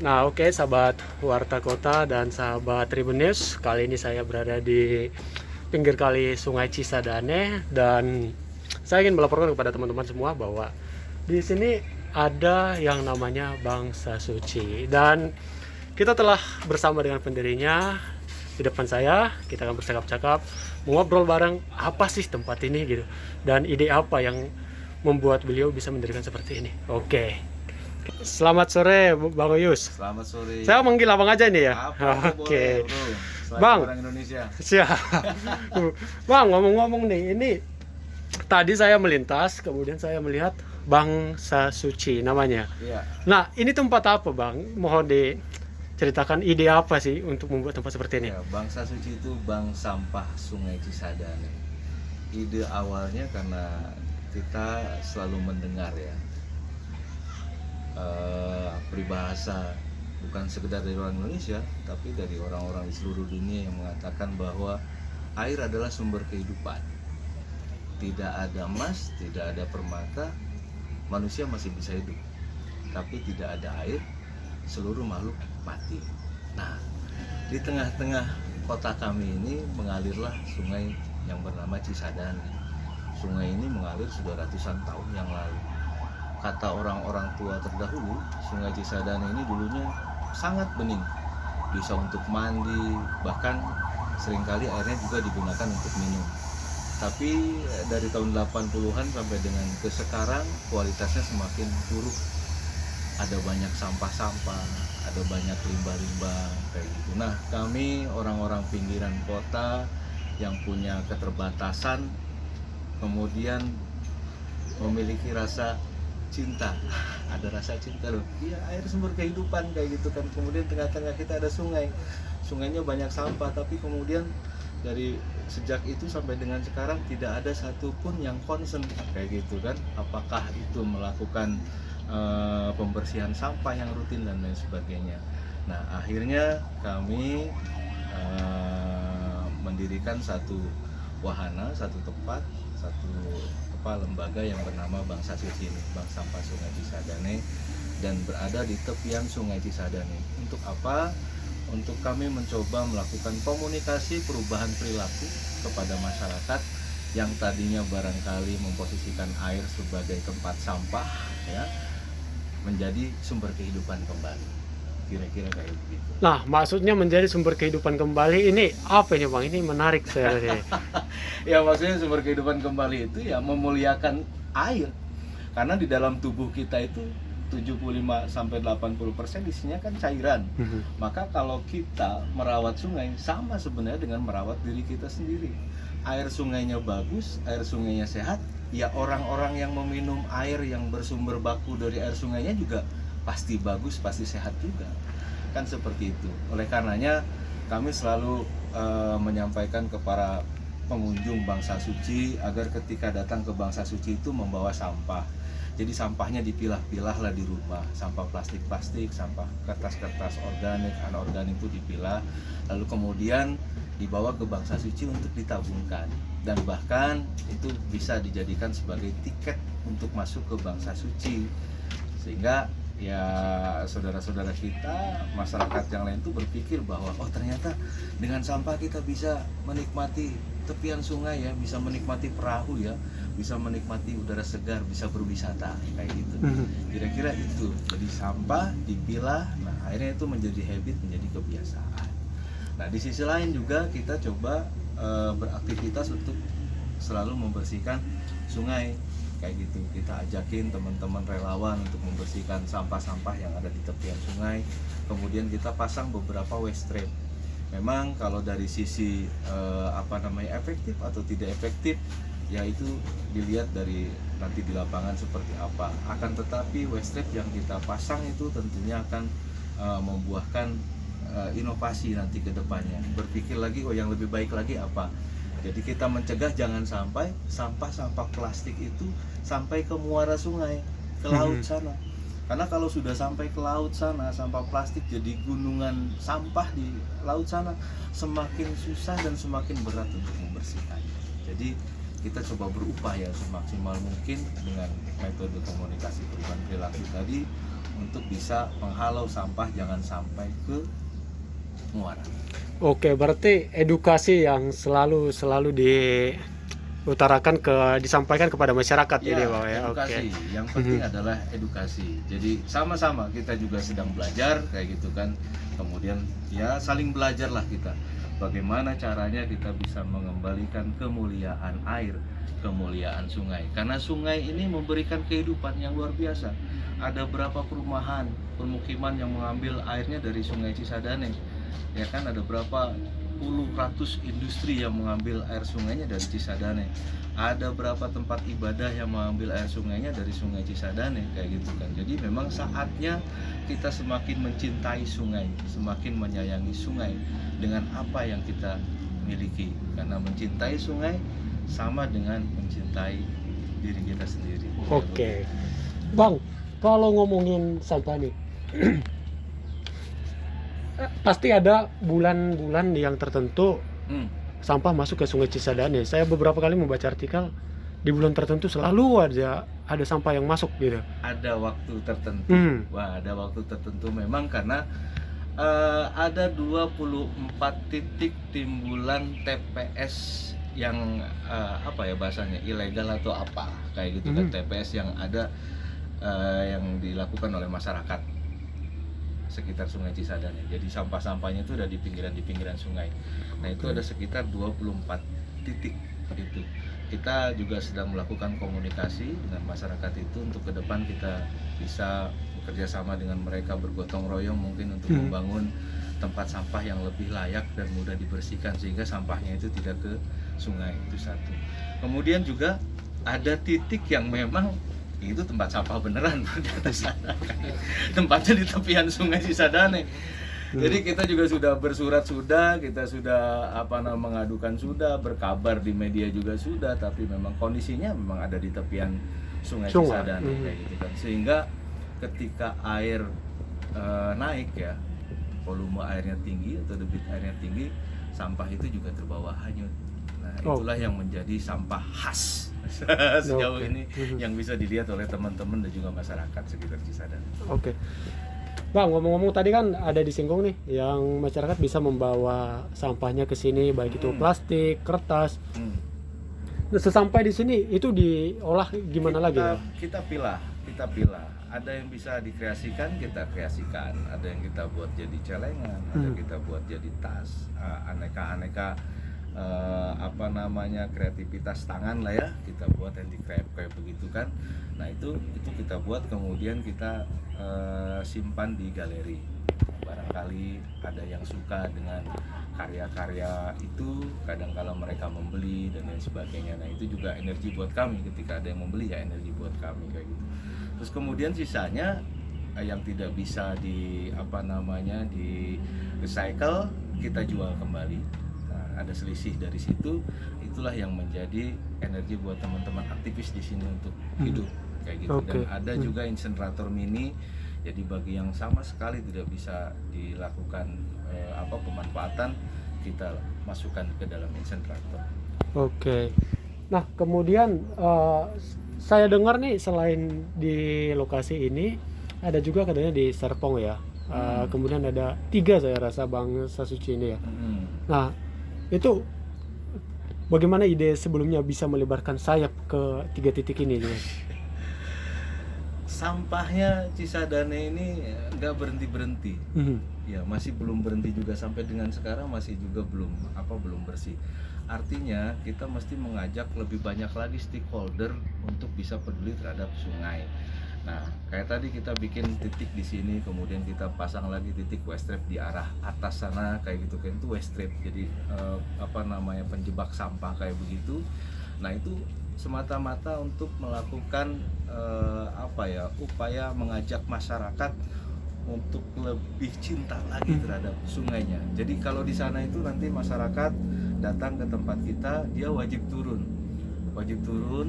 Nah, oke, sahabat Warta Kota dan sahabat Tribun News. Kali ini saya berada di pinggir kali Sungai Cisadane dan saya ingin melaporkan kepada teman-teman semua bahwa di sini ada yang namanya Bangsa Suci dan kita telah bersama dengan pendirinya di depan saya. Kita akan bercakap-cakap, mengobrol bareng apa sih tempat ini gitu dan ide apa yang membuat beliau bisa mendirikan seperti ini. Oke. Selamat sore, Bang Yus. Selamat sore. Saya manggil abang aja nih ya. Apa Oke. boleh, bro. Selain Bang. orang Indonesia. Siap. Bang, ngomong-ngomong nih, ini tadi saya melintas, kemudian saya melihat Bangsa Suci namanya. Iya. Nah, ini tempat apa, Bang? Mohon diceritakan ide apa sih untuk membuat tempat seperti ini? Ya, Bangsa Suci itu bank sampah Sungai Cisadane. Ide awalnya karena kita selalu mendengar ya peribahasa bukan sekedar dari orang Indonesia, tapi dari orang-orang di seluruh dunia yang mengatakan bahwa air adalah sumber kehidupan. Tidak ada emas, tidak ada permata, manusia masih bisa hidup. Tapi tidak ada air, seluruh makhluk mati. Nah, di tengah-tengah kota kami ini mengalirlah sungai yang bernama Cisadane. Sungai ini mengalir sudah ratusan tahun yang lalu. Kata orang-orang tua terdahulu, Sungai Cisadane ini dulunya sangat bening, bisa untuk mandi, bahkan seringkali airnya juga digunakan untuk minum. Tapi dari tahun 80-an sampai dengan ke sekarang kualitasnya semakin buruk. Ada banyak sampah-sampah, ada banyak limbah-limbah kayak gitu. Nah, kami orang-orang pinggiran kota yang punya keterbatasan kemudian memiliki rasa cinta. Ada rasa cinta loh, iya, air sumber kehidupan kayak gitu kan. Kemudian tengah-tengah kita ada sungai, sungainya banyak sampah, tapi kemudian dari sejak itu sampai dengan sekarang tidak ada satupun yang concern kayak gitu kan, apakah itu melakukan pembersihan sampah yang rutin dan lain sebagainya. Nah, akhirnya kami mendirikan satu wahana, satu tempat, satu lembaga yang bernama Bangsa Suci ini, Bank Sampah Sungai Cisadane, dan berada di tepian Sungai Cisadane. Untuk apa? Untuk kami mencoba melakukan komunikasi perubahan perilaku kepada masyarakat yang tadinya barangkali memposisikan air sebagai tempat sampah ya, menjadi sumber kehidupan kembali. Kira-kira kayak begitu. Nah, maksudnya menjadi sumber kehidupan kembali ini apa ini, Bang? Ini menarik saya rasanya. Ya, maksudnya sumber kehidupan kembali itu ya memuliakan air. Karena di dalam tubuh kita itu 75 sampai 80% isinya kan cairan. Maka kalau kita merawat sungai sama sebenarnya dengan merawat diri kita sendiri. Air sungainya bagus, air sungainya sehat, ya orang-orang yang meminum air yang bersumber baku dari air sungainya juga pasti bagus, pasti sehat juga. Kan seperti itu. Oleh karenanya kami selalu menyampaikan kepada pengunjung Bangsa Suci agar ketika datang ke Bangsa Suci itu membawa sampah. Jadi sampahnya dipilah-pilah lah di rumah. Sampah plastik-plastik, sampah kertas-kertas organik, anorganik itu dipilah. Lalu kemudian dibawa ke Bangsa Suci untuk ditabungkan. Dan bahkan itu bisa dijadikan sebagai tiket untuk masuk ke Bangsa Suci. Sehingga ya saudara-saudara kita, masyarakat yang lain tuh berpikir bahwa oh ternyata dengan sampah kita bisa menikmati tepian sungai ya, bisa menikmati perahu ya, bisa menikmati udara segar, bisa berwisata kayak gitu. Kira-kira itu. Jadi sampah dipilah, nah akhirnya itu menjadi habit, menjadi kebiasaan. Nah, di sisi lain juga kita coba beraktivitas untuk selalu membersihkan sungai kayak gitu. Kita ajakin teman-teman relawan untuk membersihkan sampah-sampah yang ada di tepian sungai. Kemudian kita pasang beberapa waste trap. Memang kalau dari sisi efektif atau tidak efektif ya itu dilihat dari nanti di lapangan seperti apa. Akan tetapi waste trap yang kita pasang itu tentunya akan membuahkan inovasi nanti ke depannya. Berpikir lagi oh yang lebih baik lagi apa. Jadi kita mencegah jangan sampai sampah-sampah plastik itu sampai ke muara sungai, ke laut sana. Karena kalau sudah sampai ke laut sana, sampah plastik jadi gunungan sampah di laut sana, semakin susah dan semakin berat untuk membersihkannya. Jadi kita coba berupaya semaksimal mungkin dengan metode komunikasi perubahan perilaku tadi untuk bisa menghalau sampah jangan sampai ke muara. Oke, berarti edukasi yang selalu diutarakan disampaikan kepada masyarakat Ya, ini Bapak ya. edukasi. Oke. Yang penting adalah edukasi. Jadi sama-sama kita juga sedang belajar kayak gitu kan. Kemudian ya saling belajarlah kita. Bagaimana caranya kita bisa mengembalikan kemuliaan air, kemuliaan sungai. Karena sungai ini memberikan kehidupan yang luar biasa. Ada berapa perumahan, permukiman yang mengambil airnya dari Sungai Cisadane. Ya kan, ada berapa puluh ratus industri yang mengambil air sungainya dari Cisadane. Ada berapa tempat ibadah yang mengambil air sungainya dari Sungai Cisadane kayak gitu kan. Jadi memang saatnya kita semakin mencintai sungai, semakin menyayangi sungai dengan apa yang kita miliki. Karena mencintai sungai sama dengan mencintai diri kita sendiri. Oke. Bang, kalau ngomongin sampah nih pasti ada bulan-bulan yang tertentu sampah masuk ke Sungai Cisadane. Saya beberapa kali membaca artikel di bulan tertentu selalu ada sampah yang masuk gitu. Ada waktu tertentu. Wah, ada waktu tertentu memang karena ada 24 titik timbulan TPS yang apa ya bahasanya, ilegal atau apa kayak gitu kan, TPS yang ada yang dilakukan oleh masyarakat sekitar Sungai Cisadane. Jadi sampah-sampahnya itu ada di pinggiran sungai. Nah, itu ada sekitar 24 titik itu. Kita juga sedang melakukan komunikasi dengan masyarakat itu untuk ke depan kita bisa bekerja sama dengan mereka, bergotong royong mungkin untuk membangun tempat sampah yang lebih layak dan mudah dibersihkan sehingga sampahnya itu tidak ke sungai. Itu satu. Kemudian juga ada titik yang memang itu tempat sampah beneran di atas sana. Tempatnya di tepian Sungai Cisadane. Jadi kita juga sudah bersurat, kita sudah mengadukan, berkabar di media juga sudah, tapi memang kondisinya memang ada di tepian Sungai Cisadane kayak gitu kan. Sehingga ketika air naik ya, volume airnya tinggi atau debit airnya tinggi, sampah itu juga terbawa hanyut. Nah, itulah yang menjadi sampah khas sejauh ini yang bisa dilihat oleh teman-teman dan juga masyarakat sekitar Cisadane. Oke. Bang, ngomong-ngomong tadi kan ada disinggung nih yang masyarakat bisa membawa sampahnya ke sini baik itu plastik, kertas. Nah, sesampai di sini itu diolah gimana lagi? Kita pilah. Ada yang bisa dikreasikan, kita kreasikan. Ada yang kita buat jadi celengan, ada kita buat jadi tas, aneka-aneka kreativitas tangan lah ya, kita buat handicraft kayak begitu kan. Nah itu kita buat, kemudian kita simpan di galeri. Barangkali ada yang suka dengan karya-karya itu, kadang-kala mereka membeli dan lain sebagainya. Nah itu juga energi buat kami, ketika ada yang membeli ya energi buat kami kayak gitu. Terus kemudian sisanya yang tidak bisa di recycle kita jual kembali. Ada selisih dari situ, itulah yang menjadi energi buat teman-teman aktivis di sini untuk hidup kayak gitu. Dan ada juga insenerator mini, jadi bagi yang sama sekali tidak bisa dilakukan pemanfaatan, kita masukkan ke dalam insenerator. Oke. Nah kemudian saya dengar nih selain di lokasi ini ada juga katanya di Serpong ya. Kemudian ada 3 saya rasa Bang Sasuci ini ya. Nah itu bagaimana ide sebelumnya bisa melebarkan sayap ke 3 titik ini? Sampahnya Cisadane ini nggak berhenti ya, masih belum berhenti juga sampai dengan sekarang, masih juga belum bersih. Artinya kita mesti mengajak lebih banyak lagi stakeholder untuk bisa peduli terhadap sungai. Nah, kayak tadi kita bikin titik di sini, kemudian kita pasang lagi titik waste trap di arah atas sana kayak gitu kan, itu waste trap. Jadi penjebak sampah kayak begitu. Nah, itu semata-mata untuk melakukan upaya mengajak masyarakat untuk lebih cinta lagi terhadap sungainya. Jadi kalau di sana itu nanti masyarakat datang ke tempat kita, dia wajib turun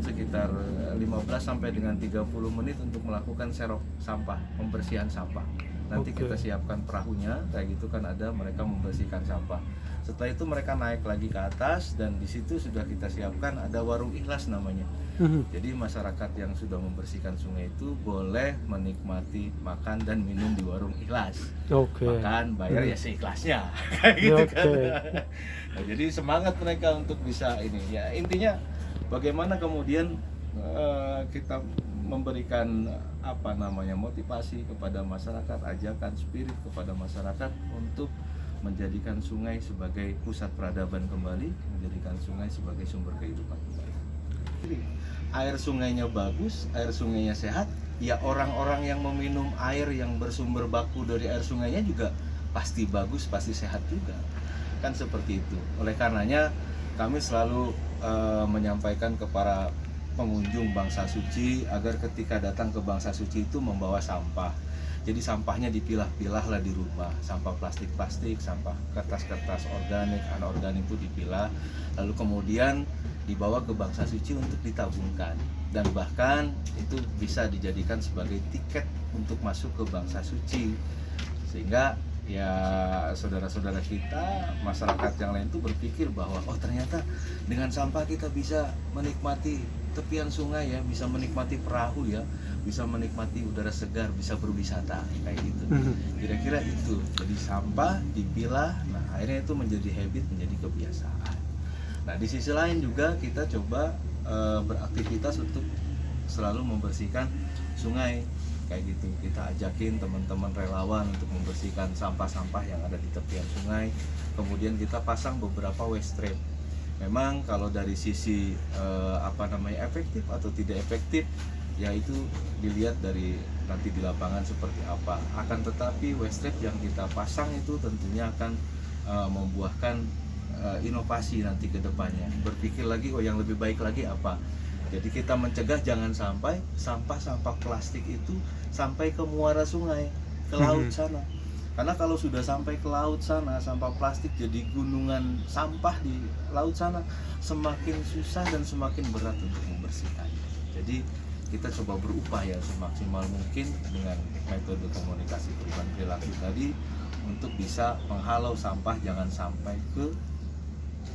sekitar 15 sampai dengan 30 menit untuk melakukan serok sampah, pembersihan sampah. Nanti kita siapkan perahunya kayak gitu kan, ada mereka membersihkan sampah. Setelah itu mereka naik lagi ke atas dan di situ sudah kita siapkan ada warung ikhlas namanya. Jadi masyarakat yang sudah membersihkan sungai itu boleh menikmati makan dan minum di warung ikhlas. Makan, bayar ya seikhlasnya, kayak gitu kan. Nah, jadi semangat mereka untuk bisa ini. Ya intinya bagaimana kemudian kita memberikan motivasi kepada masyarakat, ajakan spirit kepada masyarakat untuk menjadikan sungai sebagai pusat peradaban kembali, menjadikan sungai sebagai sumber kehidupan kembali. Jadi, air sungainya bagus, air sungainya sehat, ya orang-orang yang meminum air yang bersumber baku dari air sungainya juga pasti bagus, pasti sehat juga. Kan seperti itu. Oleh karenanya kami selalu menyampaikan kepada pengunjung Bangsa Suci agar ketika datang ke Bangsa Suci itu membawa sampah. Jadi sampahnya dipilah-pilah lah di rumah. Sampah plastik-plastik, sampah kertas-kertas organik, anorganik itu dipilah. Lalu kemudian dibawa ke Bangsa Suci untuk ditabungkan. Dan bahkan itu bisa dijadikan sebagai tiket untuk masuk ke Bangsa Suci. Sehingga ya saudara-saudara kita, masyarakat yang lain itu berpikir bahwa oh ternyata dengan sampah kita bisa menikmati tepian sungai ya, bisa menikmati perahu ya, bisa menikmati udara segar, bisa berwisata kayak gitu. Kira-kira itu. Jadi sampah dipilah, nah akhirnya itu menjadi habit, menjadi kebiasaan. Nah di sisi lain juga kita coba beraktivitas untuk selalu membersihkan sungai kayak gitu. Kita ajakin teman-teman relawan untuk membersihkan sampah-sampah yang ada di tepian sungai. Kemudian kita pasang beberapa waste trap. Memang kalau dari sisi efektif atau tidak efektif ya itu dilihat dari nanti di lapangan seperti apa. Akan tetapi waste trap yang kita pasang itu tentunya akan membuahkan inovasi nanti ke depannya. Berpikir lagi oh yang lebih baik lagi apa. Jadi kita mencegah jangan sampai sampah-sampah plastik itu sampai ke muara sungai, ke laut sana. Karena kalau sudah sampai ke laut sana, sampah plastik jadi gunungan sampah di laut sana, semakin susah dan semakin berat untuk membersihkannya. Jadi kita coba berupaya semaksimal mungkin dengan metode komunikasi perubahan perilaku tadi untuk bisa menghalau sampah jangan sampai ke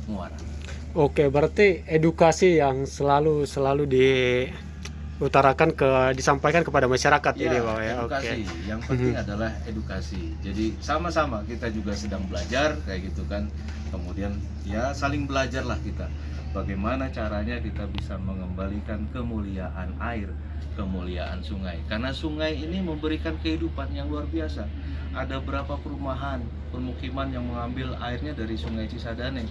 muara. Oke, berarti edukasi yang selalu diutarakan disampaikan kepada masyarakat ya, ini Pak ya. Edukasi. Yang penting adalah edukasi. Jadi sama-sama kita juga sedang belajar kayak gitu kan. Kemudian ya saling belajarlah kita. Bagaimana caranya kita bisa mengembalikan kemuliaan air, kemuliaan sungai. Karena sungai ini memberikan kehidupan yang luar biasa. Ada berapa perumahan, permukiman yang mengambil airnya dari Sungai Cisadane.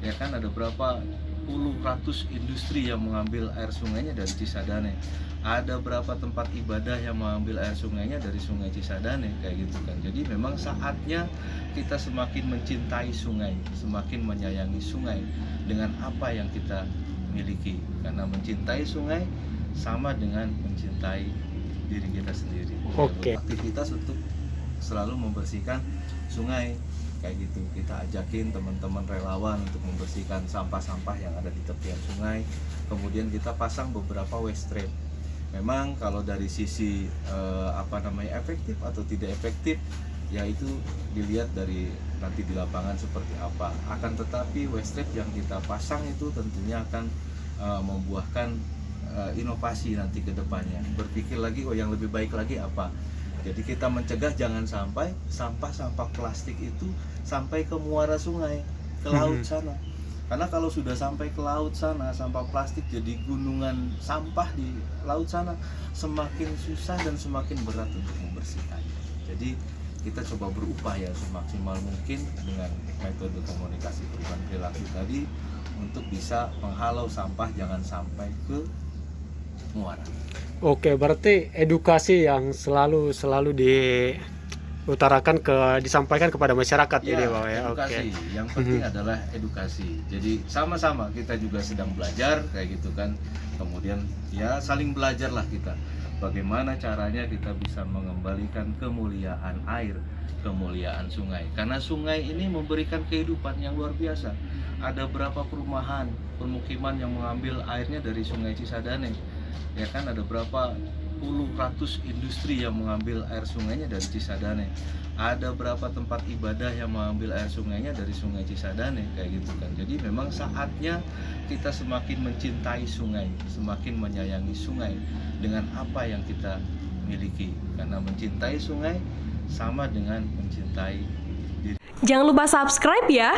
Ya kan ada berapa puluh ratus industri yang mengambil air sungainya dari Cisadane. Ada berapa tempat ibadah yang mengambil air sungainya dari Sungai Cisadane kayak gitu kan. Jadi memang saatnya kita semakin mencintai sungai, semakin menyayangi sungai dengan apa yang kita miliki. Karena mencintai sungai sama dengan mencintai diri kita sendiri. Oke. Aktivitas untuk selalu membersihkan sungai kayak gitu. Kita ajakin teman-teman relawan untuk membersihkan sampah-sampah yang ada di tepian sungai. Kemudian kita pasang beberapa waste trap. Memang kalau dari sisi efektif atau tidak efektif ya itu dilihat dari nanti di lapangan seperti apa. Akan tetapi waste trap yang kita pasang itu tentunya akan membuahkan inovasi nanti ke depannya. Berpikir lagi oh yang lebih baik lagi apa. Jadi kita mencegah jangan sampai sampah-sampah plastik itu sampai ke muara sungai, ke laut sana. Karena kalau sudah sampai ke laut sana, sampah plastik jadi gunungan sampah di laut sana, semakin susah dan semakin berat untuk membersihkannya. Jadi kita coba berupaya semaksimal mungkin dengan metode komunikasi perubahan perilaku tadi untuk bisa menghalau sampah jangan sampai ke muara. Oke, berarti edukasi yang selalu diutarakan disampaikan kepada masyarakat ya, ini Pak ya. Edukasi. Yang penting adalah edukasi. Jadi sama-sama kita juga sedang belajar kayak gitu kan. Kemudian ya saling belajarlah kita. Bagaimana caranya kita bisa mengembalikan kemuliaan air, kemuliaan sungai. Karena sungai ini memberikan kehidupan yang luar biasa. Ada berapa perumahan, permukiman yang mengambil airnya dari Sungai Cisadane. Ya kan ada berapa puluh ratus industri yang mengambil air sungainya dari Cisadane. Ada berapa tempat ibadah yang mengambil air sungainya dari Sungai Cisadane, kayak gitu kan. Jadi memang saatnya kita semakin mencintai sungai, semakin menyayangi sungai dengan apa yang kita miliki. Karena mencintai sungai sama dengan mencintai diri. Jangan lupa subscribe ya.